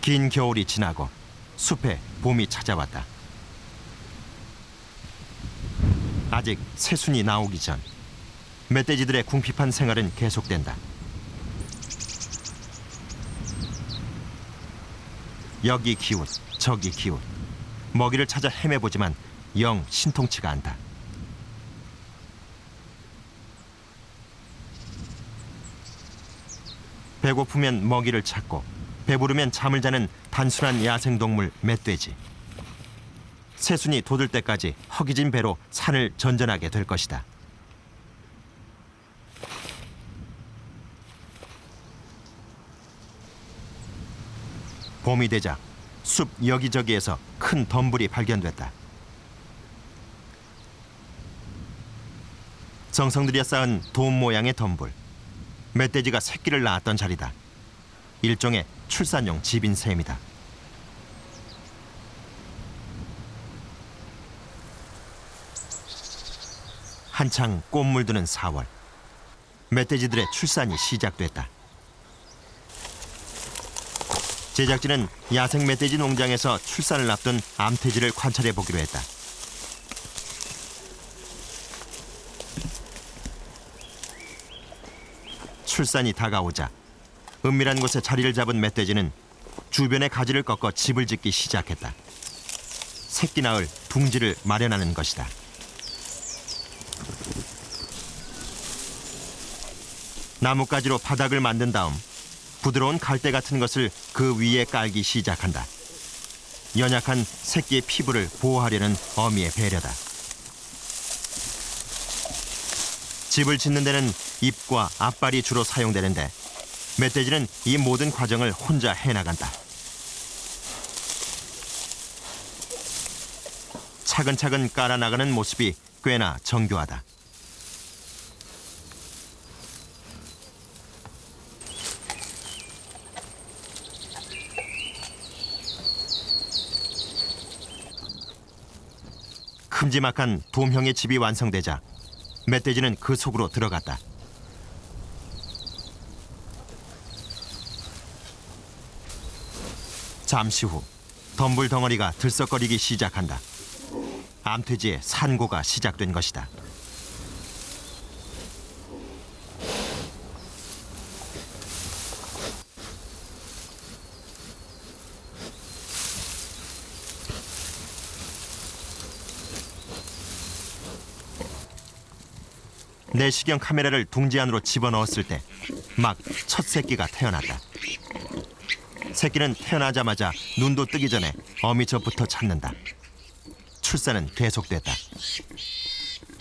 긴 겨울이 지나고 숲에 봄이 찾아왔다. 아직 새순이 나오기 전 멧돼지들의 궁핍한 생활은 계속된다. 여기 기웃 저기 기웃 먹이를 찾아 헤매보지만 영 신통치가 않다. 배고프면 먹이를 찾고 배부르면 잠을 자는 단순한 야생동물 멧돼지. 새순이 돋을 때까지 허기진 배로 산을 전전하게 될 것이다. 봄이 되자 숲 여기저기에서 큰 덤불이 발견됐다. 정성들여 쌓은 돔 모양의 덤불. 멧돼지가 새끼를 낳았던 자리다. 일종의 출산용 집인 셈이다. 한창 꽃 물드는 4월. 멧돼지들의 출산이 시작됐다. 제작진은 야생 멧돼지 농장에서 출산을 앞둔 암돼지를 관찰해 보기로 했다. 출산이 다가오자 은밀한 곳에 자리를 잡은 멧돼지는 주변의 가지를 꺾어 집을 짓기 시작했다. 새끼 낳을 둥지를 마련하는 것이다. 나뭇가지로 바닥을 만든 다음 부드러운 갈대 같은 것을 그 위에 깔기 시작한다. 연약한 새끼의 피부를 보호하려는 어미의 배려다. 집을 짓는 데는 잎과 앞발이 주로 사용되는데 멧돼지는 이 모든 과정을 혼자 해나간다. 차근차근 깔아나가는 모습이 꽤나 정교하다. 큼지막한 돔형의 집이 완성되자 멧돼지는 그 속으로 들어갔다. 잠시 후 덤불 덩어리가 들썩거리기 시작한다. 암돼지의 산고가 시작된 것이다. 내시경 카메라를 둥지 안으로 집어넣었을 때 막 첫 새끼가 태어났다. 새끼는 태어나자마자 눈도 뜨기 전에 어미젖부터 찾는다. 출산은 계속됐다.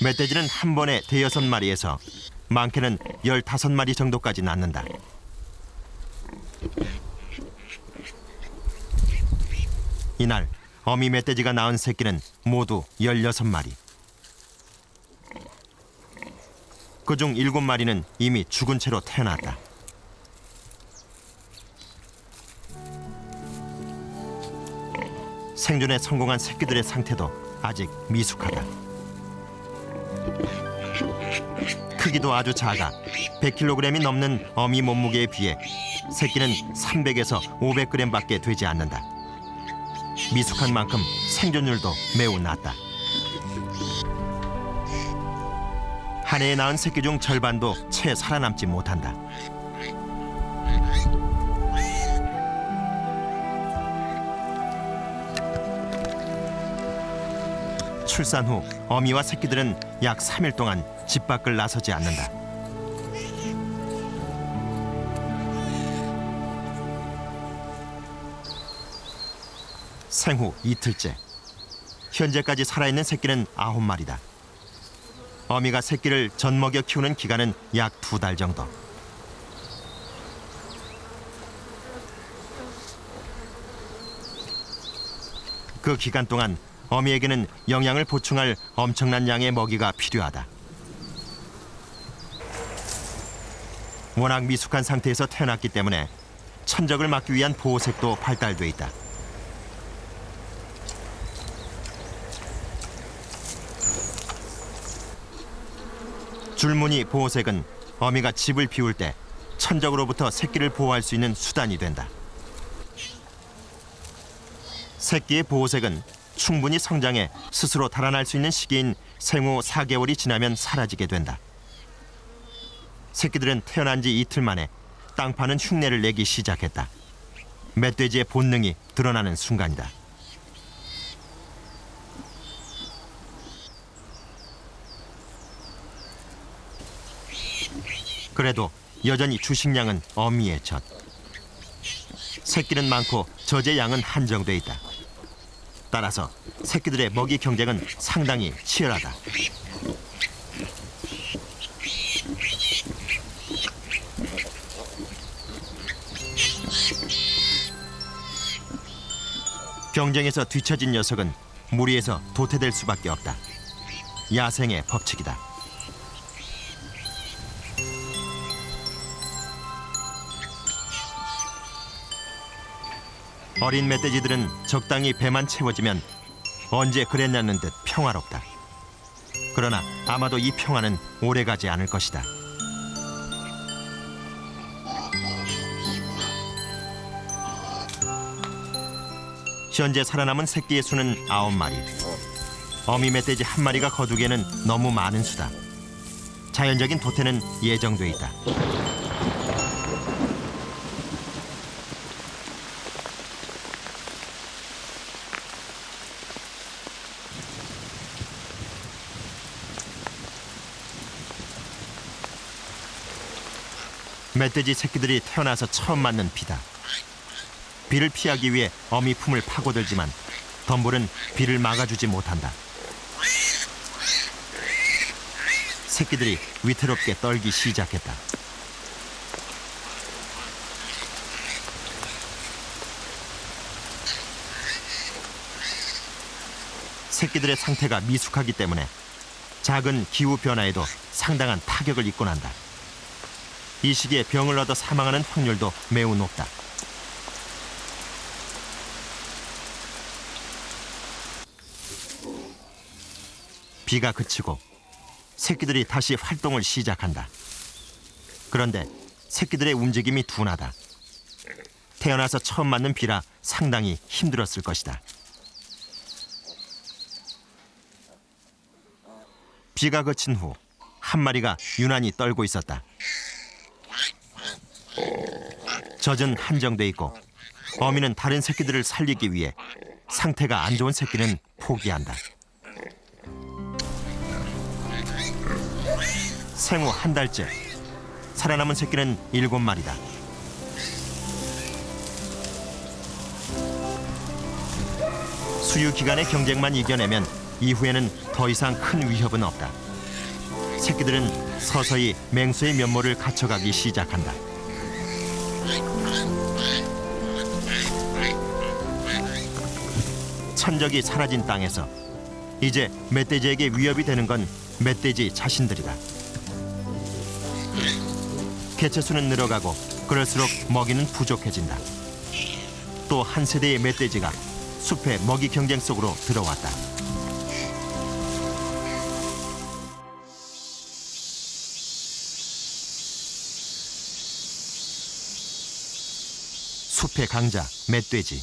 멧돼지는 한 번에 6마리에서 많게는 15마리 정도까지 낳는다. 이날 어미 멧돼지가 낳은 새끼는 모두 16마리. 그중 7마리는 이미 죽은 채로 태어났다. 생존에 성공한 새끼들의 상태도 아직 미숙하다. 크기도 아주 작아 100kg이 넘는 어미 몸무게에 비해 새끼는 300에서 500g밖에 되지 않는다. 미숙한 만큼 생존율도 매우 낮다. 한 해에 낳은 새끼 중 절반도 채 살아남지 못한다. 출산 후 어미와 새끼들은 약 3일 동안 집 밖을 나서지 않는다. 생후 이틀째. 현재까지 살아있는 새끼는 9마리다. 어미가 새끼를 젖먹여 키우는 기간은 약 2달 정도. 그 기간 동안 어미에게는 영양을 보충할 엄청난 양의 먹이가 필요하다. 워낙 미숙한 상태에서 태어났기 때문에 천적을 막기 위한 보호색도 발달돼 있다. 줄무늬 보호색은 어미가 집을 비울 때 천적으로부터 새끼를 보호할 수 있는 수단이 된다. 새끼의 보호색은 충분히 성장해 스스로 달아날 수 있는 시기인 생후 4개월이 지나면 사라지게 된다. 새끼들은 태어난 지 이틀 만에 땅 파는 흉내를 내기 시작했다. 멧돼지의 본능이 드러나는 순간이다. 그래도 여전히 주식량은 어미의 젖. 새끼는 많고 젖의 양은 한정돼 있다. 따라서 새끼들의 먹이 경쟁은 상당히 치열하다. 경쟁에서 뒤처진 녀석은 무리에서 도태될 수밖에 없다. 야생의 법칙이다. 어린 멧돼지들은 적당히 배만 채워지면 언제 그랬냐는 듯 평화롭다. 그러나 아마도 이 평화는 오래가지 않을 것이다. 현재 살아남은 새끼의 수는 9마리. 어미 멧돼지 한 마리가 거두기에는 너무 많은 수다. 자연적인 도태는 예정돼 있다. 멧돼지 새끼들이 태어나서 처음 맞는 비다. 비를 피하기 위해 어미 품을 파고들지만 덤불은 비를 막아주지 못한다. 새끼들이 위태롭게 떨기 시작했다. 새끼들의 상태가 미숙하기 때문에 작은 기후 변화에도 상당한 타격을 입고 난다. 이 시기에 병을 얻어 사망하는 확률도 매우 높다. 비가 그치고 새끼들이 다시 활동을 시작한다. 그런데 새끼들의 움직임이 둔하다. 태어나서 처음 맞는 비라 상당히 힘들었을 것이다. 비가 그친 후 한 마리가 유난히 떨고 있었다. 젖은 한정돼 있고 어미는 다른 새끼들을 살리기 위해 상태가 안 좋은 새끼는 포기한다. 생후 한 달째, 살아남은 새끼는 7마리다. 수유 기간의 경쟁만 이겨내면 이후에는 더 이상 큰 위협은 없다. 새끼들은 서서히 맹수의 면모를 갖춰가기 시작한다. 천적이 사라진 땅에서 이제 멧돼지에게 위협이 되는 건 멧돼지 자신들이다. 개체수는 늘어가고 그럴수록 먹이는 부족해진다. 또 한 세대의 멧돼지가 숲의 먹이 경쟁 속으로 들어왔다. 숲의 강자, 멧돼지.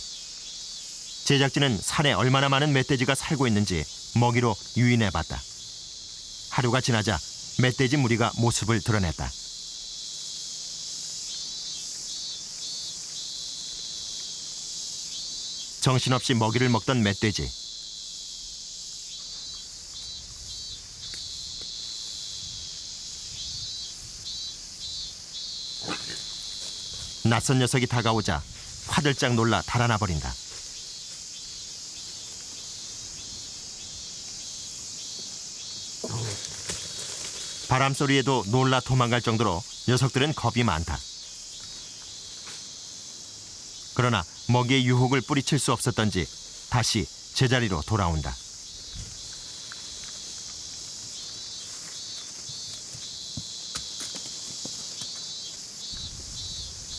제작진은 산에 얼마나 많은 멧돼지가 살고 있는지 먹이로 유인해봤다. 하루가 지나자 멧돼지 무리가 모습을 드러냈다. 정신없이 먹이를 먹던 멧돼지. 낯선 녀석이 다가오자 화들짝 놀라 달아나 버린다. 바람 소리에도 놀라 도망갈 정도로 녀석들은 겁이 많다. 그러나 먹이의 유혹을 뿌리칠 수 없었던지 다시 제자리로 돌아온다.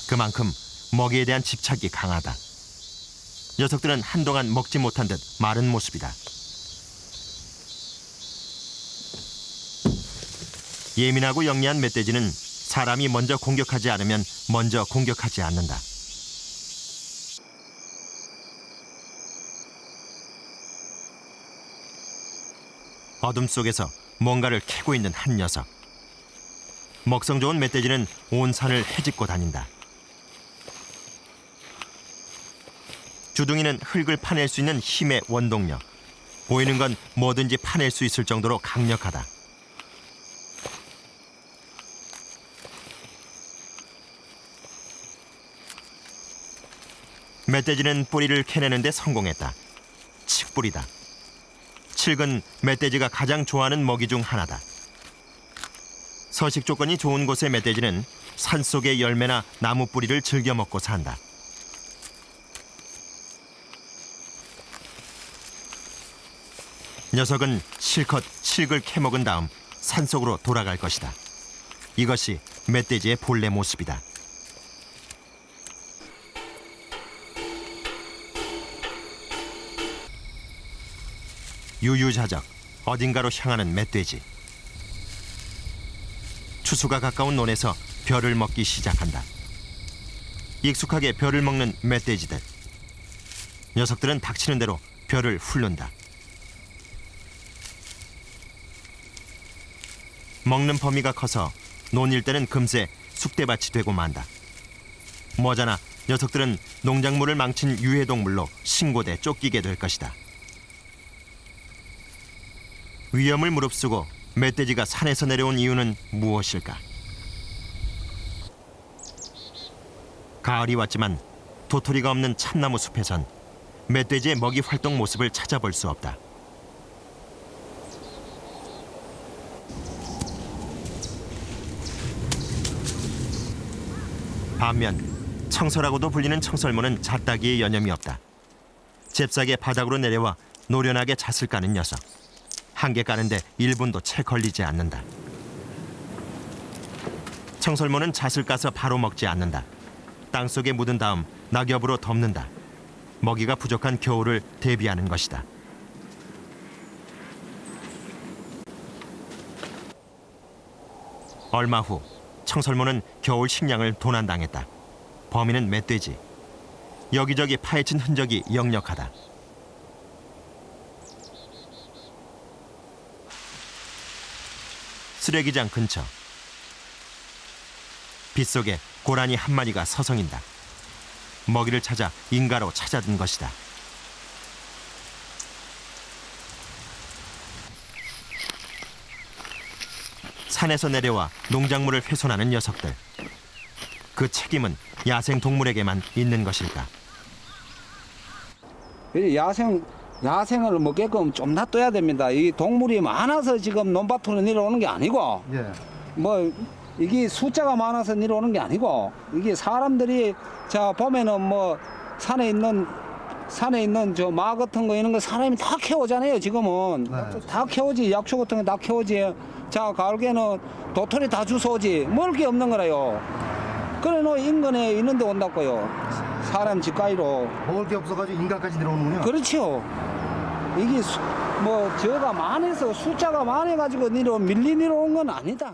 그만큼 먹이에 대한 집착이 강하다. 녀석들은 한동안 먹지 못한 듯 마른 모습이다. 예민하고 영리한 멧돼지는 사람이 먼저 공격하지 않으면 먼저 공격하지 않는다. 어둠 속에서 뭔가를 캐고 있는 한 녀석. 먹성 좋은 멧돼지는 온 산을 헤집고 다닌다. 주둥이는 흙을 파낼 수 있는 힘의 원동력. 보이는 건 뭐든지 파낼 수 있을 정도로 강력하다. 멧돼지는 뿌리를 캐내는 데 성공했다. 칡뿌리다. 칡은 멧돼지가 가장 좋아하는 먹이 중 하나다. 서식 조건이 좋은 곳의 멧돼지는 산속의 열매나 나무 뿌리를 즐겨 먹고 산다. 녀석은 실컷 칡을 캐먹은 다음 산속으로 돌아갈 것이다. 이것이 멧돼지의 본래 모습이다. 유유자적 어딘가로 향하는 멧돼지. 추수가 가까운 논에서 벼를 먹기 시작한다. 익숙하게 벼를 먹는 멧돼지들. 녀석들은 닥치는 대로 벼를 훑는다. 먹는 범위가 커서 논일 때는 금세 쑥대밭이 되고 만다. 머자나 녀석들은 농작물을 망친 유해동물로 신고돼 쫓기게 될 것이다. 위험을 무릅쓰고 멧돼지가 산에서 내려온 이유는 무엇일까? 가을이 왔지만 도토리가 없는 참나무 숲에선 멧돼지의 먹이 활동 모습을 찾아볼 수 없다. 반면 청설하고도 불리는 청설모는 잣다기에 여념이 없다. 잽싸게 바닥으로 내려와 노련하게 잣을 까는 녀석. 한 개 까는데 1분도 채 걸리지 않는다. 청설모는 잣을 까서 바로 먹지 않는다. 땅속에 묻은 다음 낙엽으로 덮는다. 먹이가 부족한 겨울을 대비하는 것이다. 얼마 후 청설모는 겨울 식량을 도난당했다. 범인은 멧돼지. 여기저기 파헤친 흔적이 역력하다. 쓰레기장 근처. 빗속에 고라니 한 마리가 서성인다. 먹이를 찾아 인가로 찾아든 것이다. 산에서 내려와 농작물을 훼손하는 녀석들. 그 책임은 야생 동물에게만 있는 것일까? 야생을 먹게끔 좀 놔둬야 됩니다. 이 동물이 많아서 지금 논밭으로 내려오는 게 아니고, 예. 뭐 이게 숫자가 많아서 내려오는 게 아니고, 이게 사람들이 자 보면은 뭐 산에 있는 저 마 같은 거 이런 거 사람이 다 캐오잖아요. 지금은 네. 다 캐오지. 약초 같은 거 다 캐오지. 자 가을에는 도토리 다 주워오지. 먹을 게 없는 거라요. 그래 너 인근에 있는데 온다고요. 사람 집가이로. 먹을 게 없어가지고 인간까지 내려오는군요. 그렇죠. 이게 뭐 저가 많아서 숫자가 많아가지고 밀리 내려온 건 아니다.